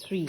3।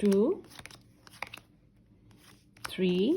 2, 3,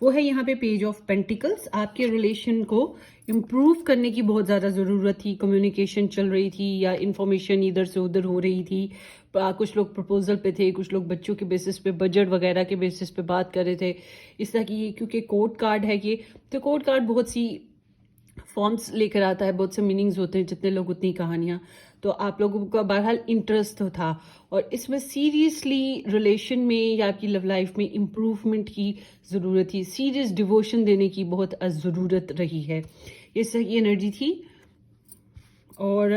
وہ ہے یہاں پہ پیج آف پینٹیکلس. آپ کے ریلیشن کو امپروو کرنے کی بہت زیادہ ضرورت تھی. کمیونیکیشن چل رہی تھی یا انفارمیشن ادھر سے ادھر ہو رہی تھی. کچھ لوگ پرپوزل پہ تھے, کچھ لوگ بچوں کے بیسس پہ, بجٹ وغیرہ کے بیسس پہ بات کر رہے تھے. اس طرح کی, کیونکہ کوڈ کارڈ ہے یہ, تو کوڈ کارڈ بہت سی فارمز لے کر آتا ہے, بہت سے میننگز ہوتے ہیں, جتنے لوگ اتنی کہانیاں. تو آپ لوگوں کا بہرحال انٹرسٹ تھا, اور اس میں سیریسلی ریلیشن میں یا آپ کی لو لائف میں امپروومنٹ کی ضرورت تھی. سیریس ڈیووشن دینے کی بہت ضرورت رہی ہے. اس طرح کی انرجی تھی. اور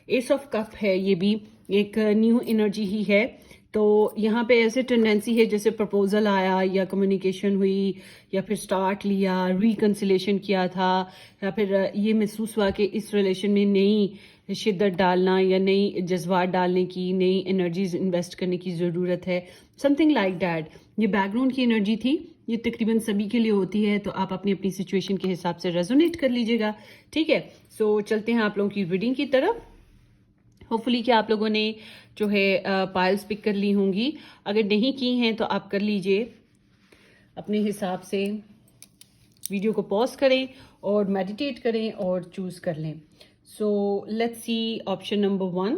ایس آف کپ ہے, یہ بھی ایک نیو انرجی ہی ہے. تو یہاں پہ ایسے ٹینڈنسی ہے جیسے پرپوزل آیا یا کمیونیکیشن ہوئی یا پھر سٹارٹ لیا, ریکنسیلیشن کیا تھا, یا پھر یہ محسوس ہوا کہ اس ریلیشن میں نئی شدت ڈالنا یا نئی جذبات ڈالنے کی, نئی انرجیز انویسٹ کرنے کی ضرورت ہے. Some thing like that. یہ بیک گراؤنڈ کی انرجی تھی. یہ تقریباً سبھی کے لیے ہوتی ہے, تو آپ اپنی اپنی سچویشن کے حساب سے ریزونیٹ کر لیجیے گا. ٹھیک ہے, سو چلتے ہیں آپ لوگوں کی ریڈنگ کی طرف. ہوپ فلی کہ آپ لوگوں نے جو ہے پائلز پک کر لی ہوں گی. اگر نہیں کی ہیں تو آپ کر لیجئے اپنے حساب سے. ویڈیو کو پاز کریں اور میڈیٹیٹ کریں اور چوز کر لیں. So let's see option number 1.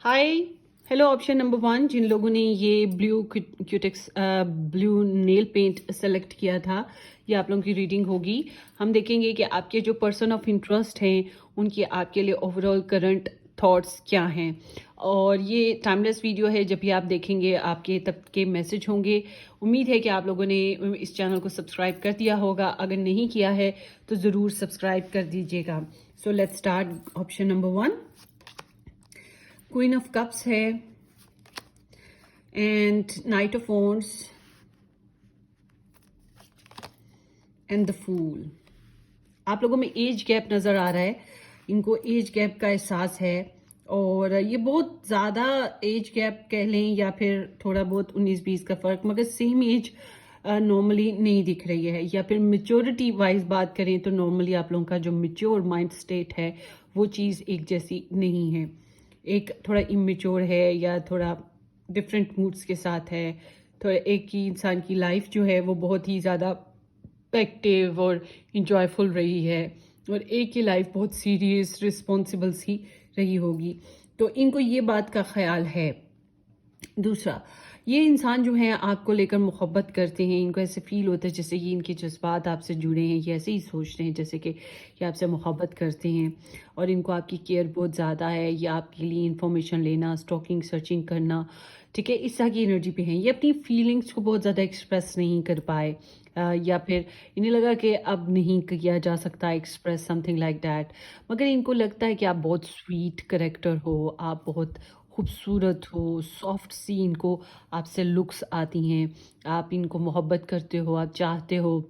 High, hello option number 1. جن لوگوں نے یہ blue کیوٹیکس blue nail paint select کیا تھا, یہ آپ لوگوں کی ریڈنگ ہوگی. ہم دیکھیں گے کہ آپ کے جو پرسن آف انٹرسٹ ہیں ان کی آپ کے لیے اوور آل کرنٹ تھاٹس کیا ہیں. اور یہ ٹائم لیس ویڈیو ہے, جب بھی آپ دیکھیں گے آپ کے تک کے میسج ہوں گے. امید ہے کہ آپ لوگوں نے اس چینل کو سبسکرائب کر دیا ہوگا. اگر نہیں کیا ہے تو ضرور سبسکرائب کر دیجیے گا. So let's start. Option number 1 queen of cups ہے, and knight of wands and the fool. آپ لوگوں میں ایج گیپ نظر آ رہا ہے. ان کو ایج گیپ کا احساس ہے, اور یہ بہت زیادہ ایج گیپ کہہ لیں یا پھر تھوڑا بہت 19-20 کا فرق, مگر سیم ایج نارملی نہیں دکھ رہی ہے. یا پھر میچورٹی وائز بات کریں تو نارملی آپ لوگوں کا جو میچور مائنڈ سٹیٹ ہے وہ چیز ایک جیسی نہیں ہے. ایک تھوڑا امیچور ہے یا تھوڑا ڈفرینٹ موڈس کے ساتھ ہے. تھوڑا ایک ہی انسان کی لائف جو ہے وہ بہت ہی زیادہ ایکٹیو اور انجوائے رہی ہے, اور ایک کی لائف بہت سیریس رسپانسبل سی رہی ہوگی. تو ان کو یہ بات کا خیال ہے. دوسرا, یہ انسان جو ہیں آپ کو لے کر محبت کرتے ہیں. ان کو ایسے فیل ہوتا ہے جیسے یہ ان کے جذبات آپ سے جڑے ہیں, یہ ایسے ہی سوچتے ہیں جیسے کہ یہ آپ سے محبت کرتے ہیں, اور ان کو آپ کی کیئر بہت زیادہ ہے. یہ آپ کے لیے انفارمیشن لینا, سٹاکنگ, سرچنگ کرنا, ٹھیک ہے, اس طرح کی انرجی پہ ہیں. یہ اپنی فیلنگس کو بہت زیادہ ایکسپریس نہیں کر پائے, یا پھر انہیں لگا کہ اب نہیں کیا جا سکتا express, some thing like that. مگر ان کو لگتا ہے کہ آپ بہت سویٹ کریکٹر ہو, آپ بہت خوبصورت ہو, سافٹ سی ان کو آپ سے لکس آتی ہیں. آپ ان کو محبت کرتے ہو, آپ چاہتے ہو,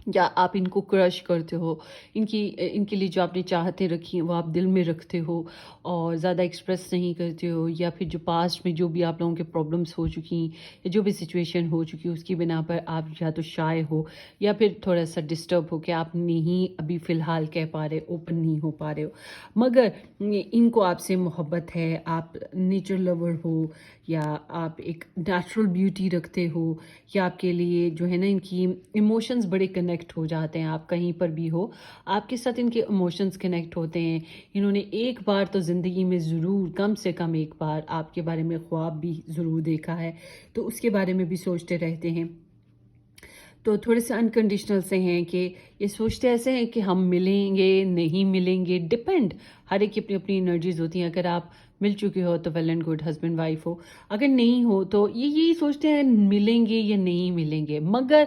یا آپ ان کو کرش کرتے ہو. ان کے لیے جو آپ نے چاہتے رکھی ہیں وہ آپ دل میں رکھتے ہو اور زیادہ ایکسپریس نہیں کرتے ہو. یا پھر جو پاسٹ میں جو بھی آپ لوگوں کے پرابلمس ہو چکی یا جو بھی سچویشن ہو چکی اس کی بنا پر آپ یا تو شائع ہو یا پھر تھوڑا سا ڈسٹرب ہو کہ آپ نہیں ابھی فی الحال کہہ پا رہے, اوپن نہیں ہو پا رہے ہو. مگر ان کو آپ سے محبت ہے, آپ نیچر لور ہو, یا آپ ایک نیچرل بیوٹی رکھتے ہو, یا آپ کے لیے جو ہے نا ان کی ایموشنز بڑے کنیکٹ ہو جاتے ہیں. آپ کہیں پر بھی ہو, آپ کے ساتھ ان کے ایموشنز کنیکٹ ہوتے ہیں. انہوں نے ایک بار تو زندگی میں ضرور, کم سے کم ایک بار آپ کے بارے میں خواب بھی ضرور دیکھا ہے, تو اس کے بارے میں بھی سوچتے رہتے ہیں. تو تھوڑے سے انکنڈیشنل سے ہیں کہ یہ سوچتے ایسے ہیں کہ ہم ملیں گے نہیں ملیں گے, ڈپینڈ, ہر ایک کی اپنی اپنی انرجیز ہوتی ہیں. اگر آپ مل چکے ہو تو well and good, husband wife ہو. اگر نہیں ہو تو یہ یہی سوچتے ہیں ملیں گے یا نہیں ملیں گے, مگر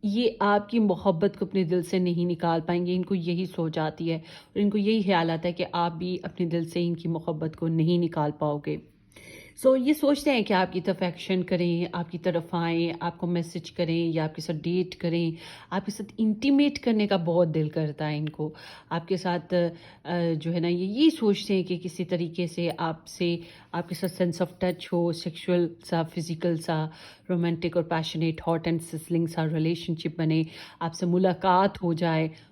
یہ آپ کی محبت کو اپنے دل سے نہیں نکال پائیں گے. ان کو یہی سوچ آتی ہے اور ان کو یہی خیال آتا ہے کہ آپ بھی اپنے دل سے ان کی محبت کو نہیں نکال پاؤ گے. سو یہ سوچتے ہیں کہ آپ کی طرف ایکشن کریں, آپ کی طرف آئیں, آپ کو میسج کریں یا آپ کے ساتھ ڈیٹ کریں, آپ کے ساتھ انٹیمیٹ کرنے کا بہت دل کرتا ہے ان کو. آپ کے ساتھ جو ہے نا یہی سوچتے ہیں کہ کسی طریقے سے آپ کے ساتھ sense of touch who, sexual سا, فزیکل سا, رومانٹک اور پیشنیٹ, ہاٹ اینڈ سسلنگ سا ریلیشن شپ بنے, آپ سے ملاقات ہو جائے.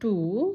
2,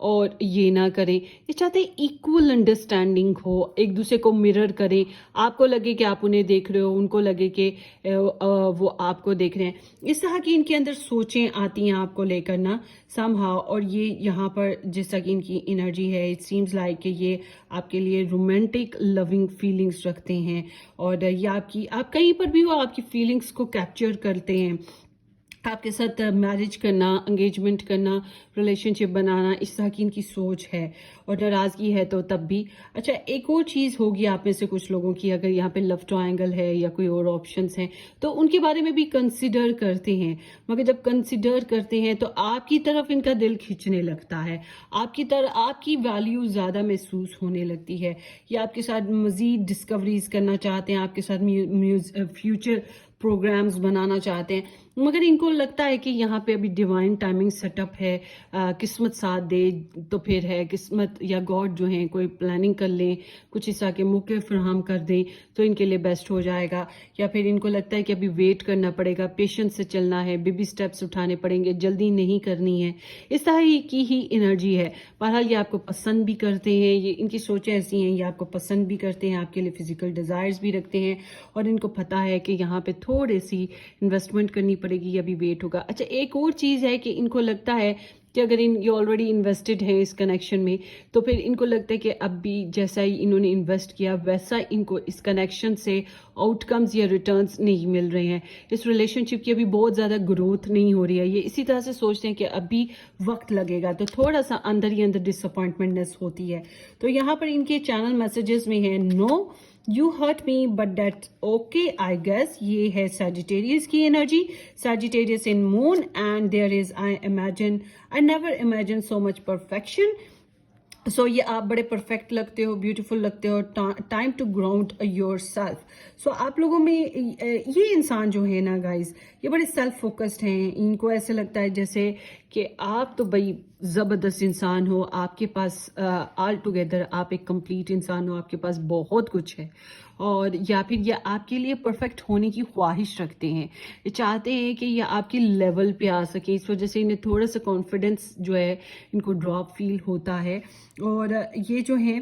اور یہ نہ کریں. یہ چاہتے ہیں ایکول انڈرسٹینڈنگ ہو, ایک دوسرے کو مرر کریں, آپ کو لگے کہ آپ انہیں دیکھ رہے ہو, ان کو لگے کہ وہ آپ کو دیکھ رہے ہیں. اس طرح کی ان کے اندر سوچیں آتی ہیں آپ کو لے کر نا سم ہاؤ. اور یہ یہاں پر جس طرح کی ان کی انرجی ہے, اٹ سیمز لائک کہ یہ آپ کے لیے رومانٹک لونگ فیلنگس رکھتے ہیں, اور یہ آپ کہیں پر بھی وہ آپ کی فیلنگس کو کیپچر کرتے ہیں. آپ کے ساتھ میرج کرنا, انگیجمنٹ کرنا, ریلیشن شپ بنانا, اس طرح کی ان کی سوچ ہے. اور ناراضگی ہے تو تب بھی. اچھا, ایک اور چیز ہوگی آپ میں سے کچھ لوگوں کی, اگر یہاں پہ لو ٹرائنگل ہے یا کوئی اور آپشنس ہیں تو ان کے بارے میں بھی کنسیڈر کرتے ہیں. مگر جب کنسیڈر کرتے ہیں تو آپ کی طرف ان کا دل کھینچنے لگتا ہے, آپ کی ویلیو زیادہ محسوس ہونے لگتی ہے, یا آپ کے ساتھ مزید ڈسکوریز کرنا چاہتے ہیں, آپ کے ساتھ فیوچر پروگرامز بنانا چاہتے ہیں. مگر ان کو لگتا ہے کہ یہاں پہ ابھی ڈیوائن ٹائمنگ سیٹ اپ ہے, قسمت ساتھ دے تو پھر ہے, قسمت یا گاڈ جو ہیں کوئی پلاننگ کر لیں, کچھ حصہ کے موقع فراہم کر دیں تو ان کے لیے بیسٹ ہو جائے گا. یا پھر ان کو لگتا ہے کہ ابھی ویٹ کرنا پڑے گا, پیشنس سے چلنا ہے, بیبی سٹیپس اٹھانے پڑیں گے, جلدی نہیں کرنی ہے. اس طرح کی ہی انرجی ہے. بہرحال یہ آپ کو پسند بھی کرتے ہیں, یہ ان کی سوچیں ایسی ہیں, یہ آپ کو پسند بھی کرتے ہیں, آپ کے لیے فزیکل ڈیزائرز بھی رکھتے ہیں, اور ان کو پتہ ہے کہ یہاں پہ تھوڑی سی انویسٹمنٹ کرنی پڑے گی یا بھی ویٹ ہوگا. اچھا, ایک اور چیز ہے کہ ان کو لگتا ہے کہ اگر یہ آلریڈی انویسٹڈ ہیں اس کنیکشن میں, تو پھر ان کو لگتا ہے کہ اب بھی جیسا ہی انہوں نے انویسٹ کیا ویسا ان کو اس کنیکشن سے آؤٹ کمز یا ریٹرنز نہیں مل رہے ہیں, اس ریلیشن شپ کی ابھی بہت زیادہ گروتھ نہیں ہو رہی ہے. یہ اسی طرح سے سوچتے ہیں کہ ابھی وقت لگے گا, تو تھوڑا سا اندر ہی اندر ڈساپوائنٹمنٹنس ہوتی ہے. تو یہاں پر ان کے چینل میسیجز میں ہے, نو You hurt me, but that's okay, I guess. یہ ہے Sagittarius کی energy, Sagittarius in moon, and there is, I never imagined so much perfection. So یہ آپ بڑے پرفیکٹ لگتے ہو, بیوٹیفل لگتے ہو, time to ground yourself. So آپ لوگوں میں یہ انسان جو ہے نا گائز, یہ بڑے سیلف فوکسڈ ہیں. ان کو ایسے لگتا ہے جیسے کہ آپ تو بھائی زبردست انسان ہو, آپ کے پاس آل ٹوگیدر آپ ایک کمپلیٹ انسان ہو, آپ کے پاس بہت کچھ ہے, اور یا پھر یہ آپ کے لیے پرفیکٹ ہونے کی خواہش رکھتے ہیں. یہ چاہتے ہیں کہ یہ آپ کے لیول پہ آ سکے, اس وجہ سے انہیں تھوڑا سا کانفیڈنس جو ہے ان کو ڈراپ فیل ہوتا ہے. اور یہ جو ہے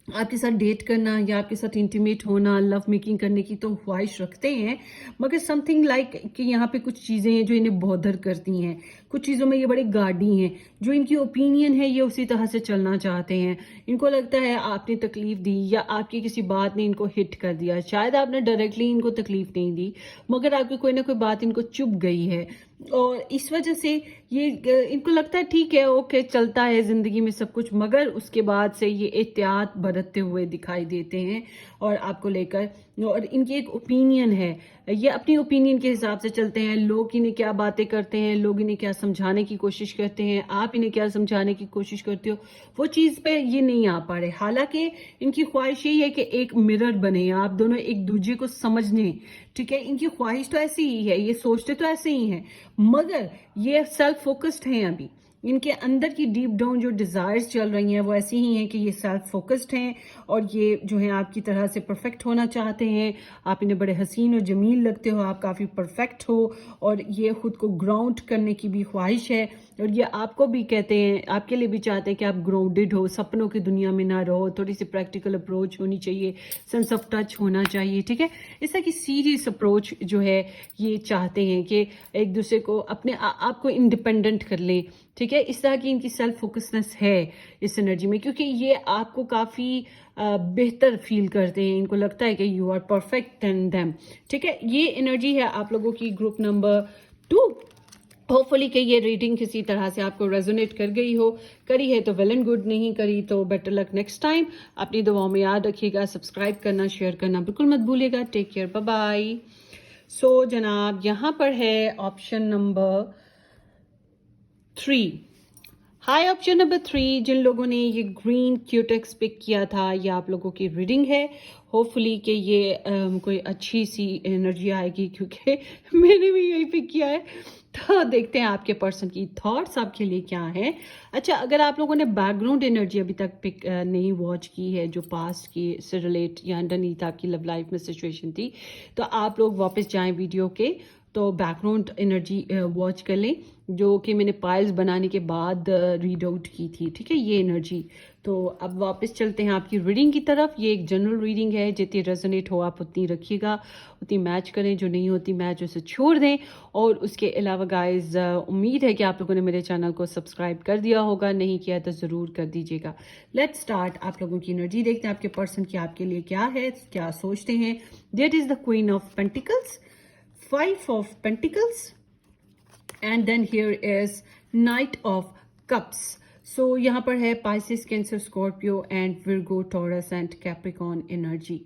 آپ کے ساتھ ڈیٹ کرنا یا آپ کے ساتھ انٹیمیٹ ہونا, لو میکنگ کرنے کی تو خواہش رکھتے ہیں, مگر سم تھنگ لائک کہ یہاں پہ کچھ چیزیں ہیں جو انہیں بودر کرتی ہیں. کچھ چیزوں میں یہ بڑے گارڈی ہیں, جو ان کی اوپینین ہے یہ اسی طرح سے چلنا چاہتے ہیں. ان کو لگتا ہے آپ نے تکلیف دی یا آپ کی کسی بات نے ان کو ہٹ کر دیا, شاید آپ نے ڈائریکٹلی ان کو تکلیف نہیں دی مگر آپ کی کوئی نہ کوئی بات ان کو چبھ گئی ہے, اور اس وجہ سے یہ ان کو لگتا ہے ٹھیک ہے, اوکے چلتا ہے زندگی میں سب کچھ, مگر اس کے بعد سے یہ احتیاط برتتے ہوئے دکھائی دیتے ہیں اور آپ کو لے کر. اور ان کی ایک اوپینین ہے, یہ اپنی اوپینین کے حساب سے چلتے ہیں. لوگ انہیں کیا باتیں کرتے ہیں, لوگ انہیں کیا سمجھانے کی کوشش کرتے ہیں, آپ انہیں کیا سمجھانے کی کوشش کرتے ہو, وہ چیز پہ یہ نہیں آ پا رہے. حالانکہ ان کی خواہش یہی ہے کہ ایک مرر بنے, آپ دونوں ایک دوسرے کو سمجھنے. ٹھیک ہے, ان کی خواہش تو ایسی ہی ہے, یہ سوچتے تو ایسے ہی ہیں, مگر یہ سیلف فوکسڈ ہیں. ابھی ان کے اندر کی ڈیپ ڈاؤن جو ڈیزائرز چل رہی ہیں وہ ایسی ہی ہیں کہ یہ سیلف فوکسڈ ہیں, اور یہ جو ہیں آپ کی طرح سے پرفیکٹ ہونا چاہتے ہیں. آپ انہیں بڑے حسین و جمیل لگتے ہو, آپ کافی پرفیکٹ ہو, اور یہ خود کو گراؤنڈ کرنے کی بھی خواہش ہے. اور یہ آپ کو بھی کہتے ہیں, آپ کے لیے بھی چاہتے ہیں کہ آپ گراؤنڈڈ ہو, سپنوں کی دنیا میں نہ رہو, تھوڑی سی پریکٹیکل اپروچ ہونی چاہیے, سینس آف ٹچ ہونا چاہیے. ٹھیک ہے, اس طرح کی سیریس اپروچ جو ہے یہ چاہتے ہیں کہ ایک دوسرے کو اپنے آپ کو انڈیپینڈنٹ کر لیں. ٹھیک ہے, اس طرح کی ان کی سیلف فوکسنس ہے اس انرجی میں, کیونکہ یہ آپ کو کافی بہتر فیل کرتے ہیں. ان کو لگتا ہے کہ you are perfect than them. ٹھیک ہے, یہ انرجی ہے آپ لوگوں کی گروپ نمبر 2. ہوپ فلی کہ یہ ریڈنگ کسی طرح سے آپ کو ریزونیٹ کر گئی ہو. کری ہے تو ویل اینڈ گڈ, نہیں کری تو بیٹر لک نیکسٹ ٹائم. اپنی دعاؤں میں یاد رکھیے گا, سبسکرائب کرنا, شیئر کرنا بالکل مت بھولیے گا. Take care, bye bye. So جناب یہاں پر ہے option number 3. Hi, option number 3 جن لوگوں نے یہ گرین کیوٹیکس پک کیا تھا, یہ آپ لوگوں کی ریڈنگ ہے. ہوپ فلی کہ یہ کوئی اچھی سی انرجی آئے گی, کیونکہ میں نے بھی یہی پک کیا ہے. تو دیکھتے ہیں آپ کے پرسن کی تھاٹس آپ کے لیے کیا ہیں. اچھا, اگر آپ لوگوں نے بیک گراؤنڈ انرجی ابھی تک پک نہیں واچ کی ہے, جو پاسٹ کی سے ریلیٹ یا انڈرنیتھ آپ کی لو لائف میں سچویشن تھی, تو آپ لوگ واپس جائیں ویڈیو کے تو بیک گراؤنڈ انرجی واچ کر لیں جو کہ میں نے پائلز بنانے کے بعد ریڈ آؤٹ کی تھی. ٹھیک ہے, یہ انرجی. تو اب واپس چلتے ہیں آپ کی ریڈنگ کی طرف. یہ ایک جنرل ریڈنگ ہے, جتنی ریزونیٹ ہو آپ اتنی رکھیے گا, اتنی میچ کریں, جو نہیں ہوتی میچ اسے چھوڑ دیں. اور اس کے علاوہ گائز امید ہے کہ آپ لوگوں نے میرے چینل کو سبسکرائب کر دیا ہوگا, نہیں کیا تو ضرور کر دیجیے گا. Let start. آپ لوگوں کی انرجی دیکھتے ہیں آپ کے پرسن کی آپ کے لیے کیا ہے, کیا سوچتے ہیں. That is the queen of pentacles, 5 of pentacles, and then here is knight of cups. So یہاں پر ہے Pisces, Cancer, Scorpio and Virgo, Taurus and Capricorn energy.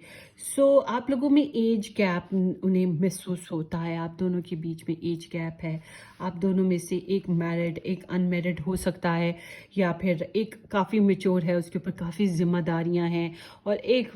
So آپ لوگوں میں ایج گیپ انہیں محسوس ہوتا ہے, آپ دونوں کے بیچ میں ایج گیپ ہے. آپ دونوں میں سے ایک میرڈ, ایک ان میرڈ ہو سکتا ہے, یا پھر ایک کافی میچور ہے, اس کے اوپر کافی ذمہ داریاں ہیں, اور ایک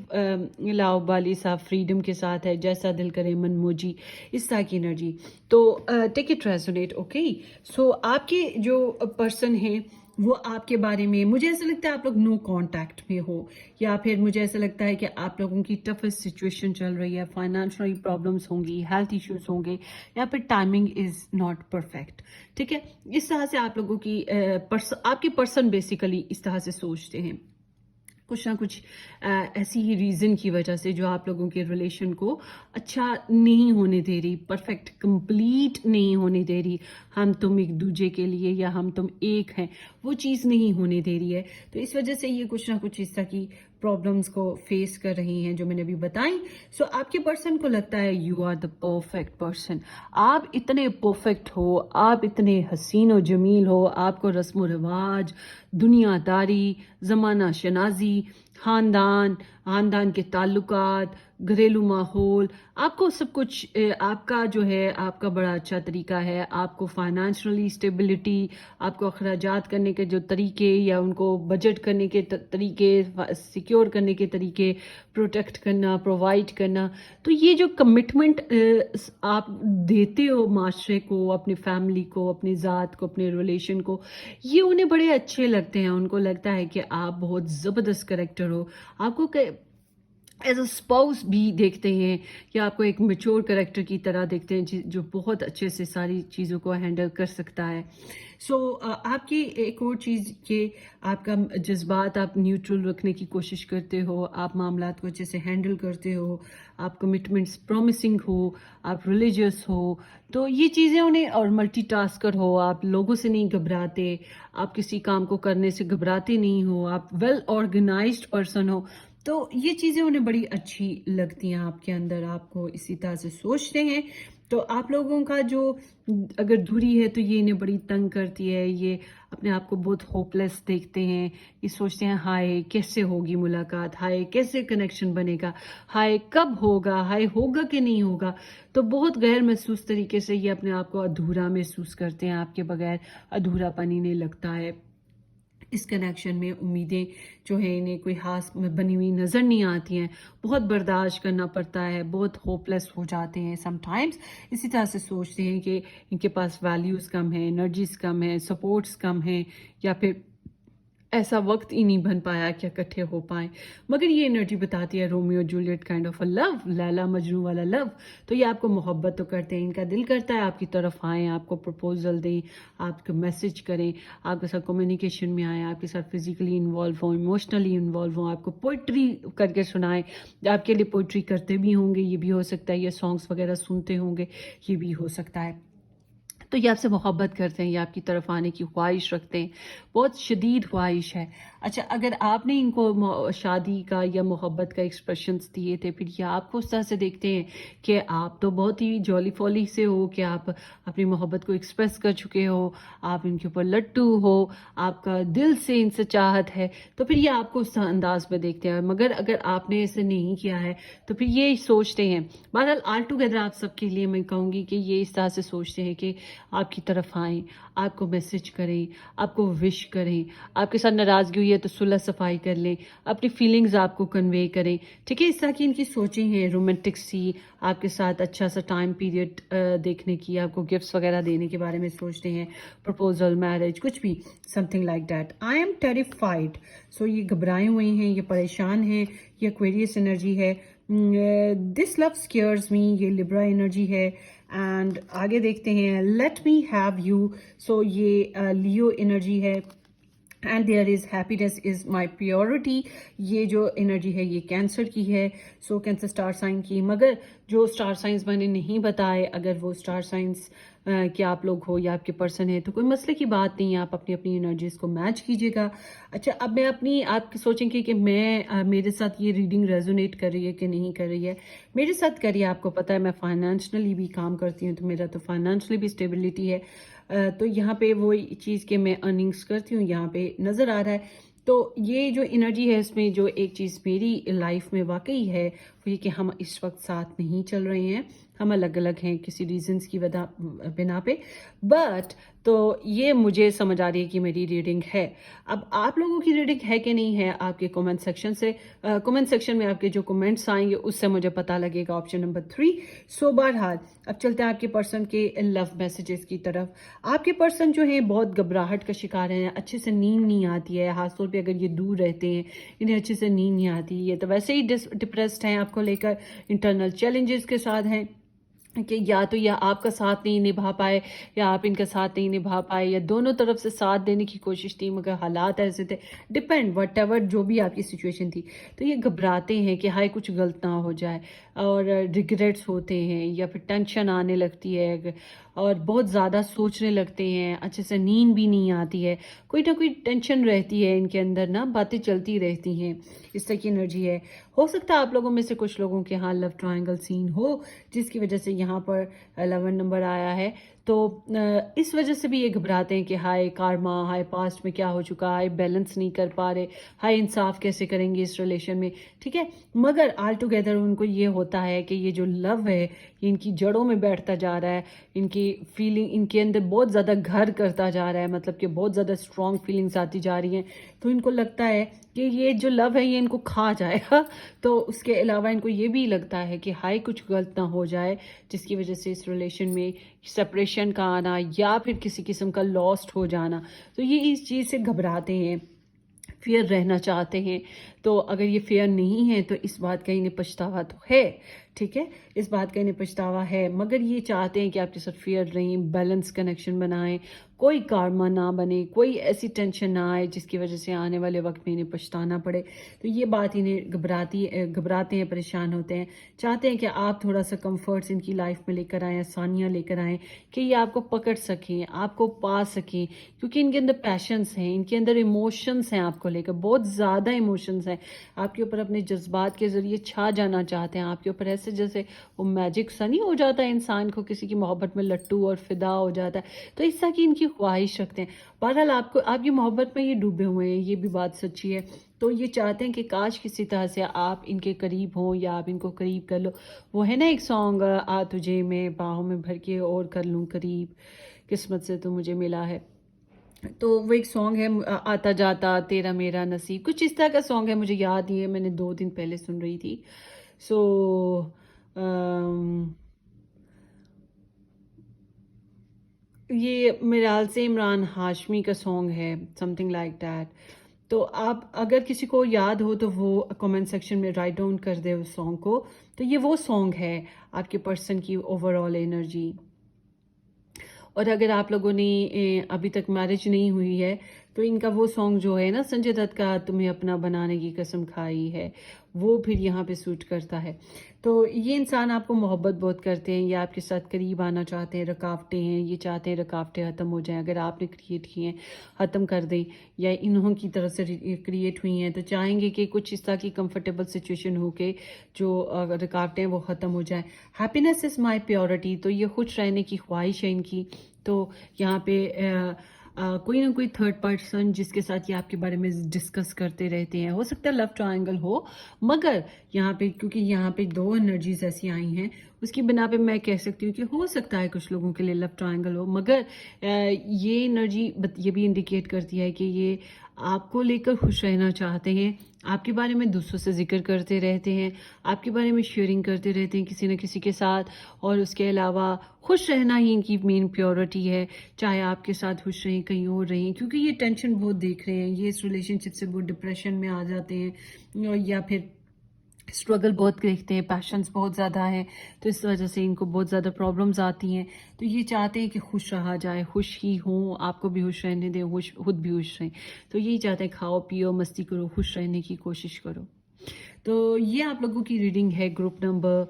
لاؤبالی سا فریڈم کے ساتھ ہے, جیسا دل کرے من موجی, اس طرح کی انرجی. تو ٹیک اٹ ریزونیٹ. اوکے, سو آپ کے جو پرسن ہیں وہ آپ کے بارے میں, مجھے ایسا لگتا ہے آپ لوگ نو کانٹیکٹ میں ہو, یا پھر مجھے ایسا لگتا ہے کہ آپ لوگوں کی ٹفسٹ سچویشن چل رہی ہے, فائنانشلی پرابلمس ہوں گی, ہیلتھ ایشوز ہوں گے, یا پھر ٹائمنگ از ناٹ پرفیکٹ. ٹھیک ہے, اس طرح سے آپ لوگوں کی آپ کے پرسن بیسیکلی اس طرح سے سوچتے ہیں. کچھ نہ کچھ ایسی ہی ریزن کی وجہ سے جو آپ لوگوں کے ریلیشن کو اچھا نہیں ہونے دے رہی, پرفیکٹ کمپلیٹ نہیں ہونے دے رہی, ہم تم ایک دوسرے کے لیے یا ہم تم ایک ہیں, وہ چیز نہیں ہونے دے رہی ہے. تو اس وجہ سے یہ کچھ نہ کچھ اس طرح کی پرابلمس کو فیس کر رہی ہیں جو میں نے ابھی بتائیں. سو آپ کے پرسن کو لگتا ہے you are the perfect person, آپ اتنے پرفیکٹ ہو, آپ اتنے حسین و جمیل ہو, آپ کو رسم و رواج, دنیا داری, زمانہ شناسی, خاندان کے تعلقات, گھریلو ماحول, آپ کو سب کچھ, آپ کا جو ہے آپ کا بڑا اچھا طریقہ ہے. آپ کو فائنانشلی اسٹیبلٹی, آپ کو اخراجات کرنے کے جو طریقے یا ان کو بجٹ کرنے کے طریقے, سیکیور کرنے کے طریقے, پروٹیکٹ کرنا, پرووائڈ کرنا, تو یہ جو کمٹمنٹ آپ دیتے ہو معاشرے کو, اپنی فیملی کو, اپنی ذات کو, اپنے ریلیشن کو, یہ انہیں بڑے اچھے لگتے ہیں. ان کو لگتا ہے کہ آپ بہت زبردست کریکٹر ہو, آپ کو ایز اے اسپاؤس بھی دیکھتے ہیں, یا آپ کو ایک میچور کریکٹر کی طرح دیکھتے ہیں جو بہت اچھے سے ساری چیزوں کو ہینڈل کر سکتا ہے. سو آپ کی ایک اور چیز کہ آپ کا جذبات آپ نیوٹرل رکھنے کی کوشش کرتے ہو, آپ معاملات کو اچھے سے ہینڈل کرتے ہو, آپ کمٹمنٹس پرومسنگ ہو, آپ ریلیجیس ہو, تو یہ چیزیں انہیں, اور ملٹی ٹاسکر ہو, آپ لوگوں سے نہیں گھبراتے, آپ کسی کام کو کرنے سے گھبراتے نہیں ہو, آپ ویل آرگنائزڈ پرسن ہو. تو یہ چیزیں انہیں بڑی اچھی لگتی ہیں آپ کے اندر, آپ کو اسی طرح سے سوچتے ہیں. تو آپ لوگوں کا جو اگر دوری ہے تو یہ انہیں بڑی تنگ کرتی ہے, یہ اپنے آپ کو بہت ہوپ لیس دیکھتے ہیں, یہ سوچتے ہیں ہائے کیسے ہوگی ملاقات, ہائے کیسے کنیکشن بنے گا, ہائے کب ہوگا, ہائے ہوگا کہ نہیں ہوگا. تو بہت غیر محسوس طریقے سے یہ اپنے آپ کو ادھورا محسوس کرتے ہیں, آپ کے بغیر ادھورا پن انہیں لگتا ہے. اس کنیکشن میں امیدیں جو ہیں انہیں کوئی خاص بنی ہوئی نظر نہیں آتی ہیں, بہت برداشت کرنا پڑتا ہے, بہت ہوپ لیس ہو جاتے ہیں سم ٹائمز. اسی طرح سے سوچتے ہیں کہ ان کے پاس ویلیوز کم ہیں, انرجیز کم ہیں, سپورٹس کم ہیں, یا پھر ایسا وقت ہی نہیں بن پایا کہ اکٹھے ہو پائیں. مگر یہ انرجی بتاتی ہے رومیو جولیٹ کائنڈ آف اے لو, لیلا مجنو والا لو. تو یہ آپ کو محبت تو کرتے ہیں, ان کا دل کرتا ہے آپ کی طرف آئیں, آپ کو پرپوزل دیں, آپ کو میسج کریں, آپ کے ساتھ کمیونیکیشن میں آئیں, آپ کے ساتھ فزیکلی انوالو ہوں, ایموشنلی انوالو ہوں, آپ کو پوئٹری کر کے سنائیں, آپ کے لیے پوئٹری کرتے بھی ہوں گے, یہ بھی ہو سکتا ہے, یا سانگس وغیرہ سنتے ہوں گے, یہ بھی ہو سکتا ہے. تو یہ آپ سے محبت کرتے ہیں, یہ آپ کی طرف آنے کی خواہش رکھتے ہیں, بہت شدید خواہش ہے. اچھا, اگر آپ نے ان کو شادی کا یا محبت کا ایکسپریشنز دیے تھے, پھر یہ آپ کو اس طرح سے دیکھتے ہیں کہ آپ تو بہت ہی جولی فولی سے ہو, کہ آپ اپنی محبت کو ایکسپریس کر چکے ہو, آپ ان کے اوپر لٹو ہو, آپ کا دل سے ان سے چاہت ہے, تو پھر یہ آپ کو اس انداز میں دیکھتے ہیں. مگر اگر آپ نے ایسے نہیں کیا ہے تو پھر یہ سوچتے ہیں, بہرحال آل ٹوگیدر آپ سب کے لیے میں کہوں گی کہ یہ اس طرح سے سوچتے ہیں کہ آپ کی طرف آئیں, آپ کو میسج کریں, آپ کو وش کریں, آپ کے ساتھ ناراضگی ہوئی ہے تو صلح صفائی کر لیں, اپنی فیلنگز آپ کو کنوے کریں. ٹھیک ہے, اس طرح کی ان کی سوچیں ہیں, رومانٹک سی, آپ کے ساتھ اچھا سا ٹائم پیریڈ دیکھنے کی, آپ کو گفٹس وغیرہ دینے کے بارے میں سوچتے ہیں, پرپوزل, میرج, کچھ بھی, something like that. I am terrified. So یہ گھبرائے ہوئے ہیں, یہ پریشان ہیں, یہ ایکویریس انرجی ہے. دس لو اسکیئرز می, یہ لبرا انرجی ہے. اینڈ آگے دیکھتے ہیں. Let me have you. So یہ لیو انرجی ہے. And there is happiness is my purity. یہ جو انرجی ہے یہ کینسر کی ہے. سو کینسر اسٹار سائن کی. مگر جو اسٹار سائنس میں نے نہیں بتائے، اگر وہ اسٹار سائنس کہ آپ لوگ ہو یا آپ کے پرسن ہے تو کوئی مسئلے کی بات نہیں ہے، آپ اپنی اپنی انرجیز کو میچ کیجیے گا. اچھا، اب میں آپ سوچیں گے کہ میرے ساتھ یہ ریڈنگ ریزونیٹ کر رہی ہے کہ نہیں کر رہی ہے. میرے ساتھ کریے. آپ کو پتہ ہے میں فائنینشلی بھی کام کرتی ہوں، تو میرا تو فائنینشلی بھی اسٹیبلٹی ہے. تو یہاں پہ وہ چیز کہ میں ارننگس کرتی ہوں یہاں پہ نظر آ رہا ہے. تو یہ جو انرجی ہے اس میں جو ایک چیز میری لائف میں واقعی ہے وہ یہ کہ ہم اس وقت ساتھ نہیں چل رہے ہیں، ہم الگ الگ ہیں کسی ریزنز کی بنا پہ. بٹ تو یہ مجھے سمجھ آ رہی ہے کہ میری ریڈنگ ہے. اب آپ لوگوں کی ریڈنگ ہے کہ نہیں ہے، آپ کے کمنٹ سیکشن میں آپ کے جو کمنٹس آئیں گے اس سے مجھے پتہ لگے گا. Option number 3. سو بہرحال اب چلتے ہیں آپ کے پرسن کے لو میسیجز کی طرف. آپ کے پرسن جو ہیں بہت گھبراہٹ کا شکار ہیں، اچھے سے نیند نہیں آتی ہے، خاص طور پہ اگر یہ دور رہتے ہیں انہیں اچھے سے نیند نہیں آتی. یہ تو ویسے ہی ڈپریسڈ ہیں آپ کو لے کر، انٹرنل چیلنجز کے ساتھ ہیں کہ یا تو یہ آپ کا ساتھ نہیں نبھا پائے یا آپ ان کا ساتھ نہیں نبھا پائے، یا دونوں طرف سے ساتھ دینے کی کوشش تھی مگر حالات ایسے تھے. ڈپینڈ وٹ ایور جو بھی آپ کی سچویشن تھی. تو یہ گھبراتے ہیں کہ ہائے کچھ غلط نہ ہو جائے، اور ریگریٹس ہوتے ہیں یا پھر ٹینشن آنے لگتی ہے اور بہت زیادہ سوچنے لگتے ہیں. اچھے سے نیند بھی نہیں آتی ہے، کوئی نہ کوئی ٹینشن رہتی ہے ان کے اندر نا، باتیں چلتی رہتی ہیں. اس طرح کی انرجی ہے. ہو سکتا ہے آپ لوگوں میں سے کچھ لوگوں کے ہاں لو ٹرائنگل سین ہو، جس کی وجہ سے یہاں پر 11 نمبر آیا ہے. تو اس وجہ سے بھی یہ گھبراتے ہیں کہ ہائے کارما، ہائے پاسٹ میں کیا ہو چکا، ہائے بیلنس نہیں کر پا رہے، ہائے انصاف کیسے کریں گے اس ریلیشن میں. ٹھیک ہے، مگر آل ٹوگیدر ان کو یہ ہوتا ہے کہ یہ جو لو ہے یہ ان کی جڑوں میں بیٹھتا جا رہا ہے، ان کی فیلنگ ان کے اندر بہت زیادہ گھر کرتا جا رہا ہے، مطلب کہ بہت زیادہ اسٹرانگ فیلنگس آتی جا رہی ہیں. تو ان کو لگتا ہے کہ یہ جو لو ہے یہ ان کو کھا جائے گا. تو اس کے علاوہ ان کو یہ بھی لگتا ہے کہ ہائے کچھ غلط نہ ہو جائے جس کی وجہ سے اس ریلیشن میں سپریشن کا آنا یا پھر کسی قسم کا لاسٹ ہو جانا. تو یہ اس چیز سے گھبراتے ہیں، فیئر رہنا چاہتے ہیں. تو اگر یہ فیئر نہیں ہے تو اس بات کا انہیں پچھتاوا تو ہے. ٹھیک ہے، اس بات کا انہیں پچھتاوا ہے، مگر یہ چاہتے ہیں کہ آپ کے ساتھ فیئر رہیں، بیلنس کنیکشن بنائیں، کوئی کارما نہ بنے، کوئی ایسی ٹینشن نہ آئے جس کی وجہ سے آنے والے وقت میں انہیں پچھتانا پڑے. تو یہ بات انہیں گھبراتے ہیں، پریشان ہوتے ہیں، چاہتے ہیں کہ آپ تھوڑا سا کمفرٹس ان کی لائف میں لے کر آئیں، آسانیاں لے کر آئیں کہ یہ آپ کو پکڑ سکیں، آپ کو پا سکیں. کیونکہ ان کے اندر پیشنس ہیں، ان کے اندر ایموشنس ہیں، آپ کو لے کر بہت زیادہ ایموشنس ہیں. آپ کے اوپر اپنے جذبات کے ذریعے چھا جانا چاہتے ہیں، آپ کے اوپر ایسے جیسے وہ میجک سا نہیں ہو جاتا ہے انسان کو کسی کی محبت میں لٹو اور فدا ہو جاتا ہے. تو اس طرح کی ان کی خواہش رکھتے ہیں. بہرحال آپ کی محبت میں یہ ڈوبے ہوئے ہیں، یہ بھی بات سچی ہے. تو یہ چاہتے ہیں کہ کاش کسی طرح سے آپ ان کے قریب ہوں یا آپ ان کو قریب کر لو. وہ ہے نا ایک سانگ، آ تجھے میں باہوں میں بھر کے اور کر لوں قریب، قسمت سے تو مجھے ملا ہے. تو وہ ایک سانگ ہے آتا جاتا تیرا میرا نصیب، کچھ اس طرح کا سانگ ہے، مجھے یاد نہیں ہے، میں نے 2 دن پہلے سن رہی تھی. سو یہ میرے خیال سے عمران ہاشمی کا سانگ ہے، سم تھنگ لائک دیٹ. تو آپ اگر کسی کو یاد ہو تو وہ کامنٹ سیکشن میں رائٹ ڈاؤن کر دے اس سانگ کو. تو یہ وہ سانگ ہے آپ کے پرسن کی اوور آل انرجی. اور اگر آپ لوگوں نے ابھی تک میرج نہیں ہوئی ہے تو ان کا وہ سانگ جو ہے نا سنجے دت کا، تمہیں اپنا بنانے کی قسم کھائی ہے، وہ پھر یہاں پہ سوٹ کرتا ہے. تو یہ انسان آپ کو محبت بہت کرتے ہیں، یہ آپ کے ساتھ قریب آنا چاہتے ہیں. رکاوٹیں ہیں، یہ چاہتے ہیں رکاوٹیں ختم ہو جائیں، اگر آپ نے کریٹ کی ہیں ختم کر دیں، یا انہوں کی طرف سے کریٹ ہوئی ہیں تو چاہیں گے کہ کچھ اس طرح کی کمفرٹیبل سچویشن ہو کے جو رکاوٹیں وہ ختم ہو جائیں. Happiness is my purity. تو یہ خوش رہنے کی خواہش ہے ان کی. تو یہاں پہ کوئی نہ کوئی تھرڈ پرسن جس کے ساتھ یہ آپ کے بارے میں ڈسکس کرتے رہتے ہیں. ہو سکتا ہے لو ٹرائنگل ہو، مگر یہاں پہ کیونکہ یہاں پہ 2 انرجیز ایسی آئی ہیں اس کی بنا پہ میں کہہ سکتی ہوں کہ ہو سکتا ہے کچھ لوگوں کے لیے لو ٹرائنگل ہو. مگر یہ انرجی یہ بھی انڈیکیٹ کرتی ہے کہ یہ آپ کو لے کر خوش رہنا چاہتے ہیں، آپ کے بارے میں دوسروں سے ذکر کرتے رہتے ہیں، آپ کے بارے میں شیئرنگ کرتے رہتے ہیں کسی نہ کسی کے ساتھ. اور اس کے علاوہ خوش رہنا ہی ان کی مین پیورٹی ہے، چاہے آپ کے ساتھ خوش رہیں کہیں اور رہیں. کیونکہ یہ ٹینشن بہت دیکھ رہے ہیں، یہ اس ریلیشن شپ سے بہت ڈپریشن میں آ جاتے ہیں، یا پھر اسٹرگل بہت دیکھتے ہیں، پیشنس بہت زیادہ ہیں، تو اس وجہ سے ان کو بہت زیادہ پرابلمز آتی ہیں. تو یہ چاہتے ہیں کہ خوش رہا جائے، خوش ہی ہوں، آپ کو بھی خوش رہنے دیں، خود بھی خوش رہیں. تو یہی چاہتے ہیں کھاؤ پیو مستی کرو، خوش رہنے کی کوشش کرو. تو یہ آپ لوگوں کی ریڈنگ ہے گروپ نمبر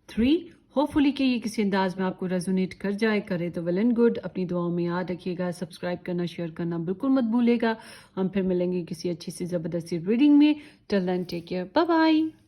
3. ہوپ فلی کہ یہ کسی انداز میں آپ کو ریزونیٹ کر جائے، کرے تو ویل اینڈ گڈ. اپنی دعاؤں میں یاد رکھیے گا، سبسکرائب کرنا، شیئر کرنا بالکل مت بھولے گا. ہم پھر ملیں گے کسی اچھی سی زبردستی ریڈنگ میں. ٹل دین ٹیک کیئر، بائے بائے.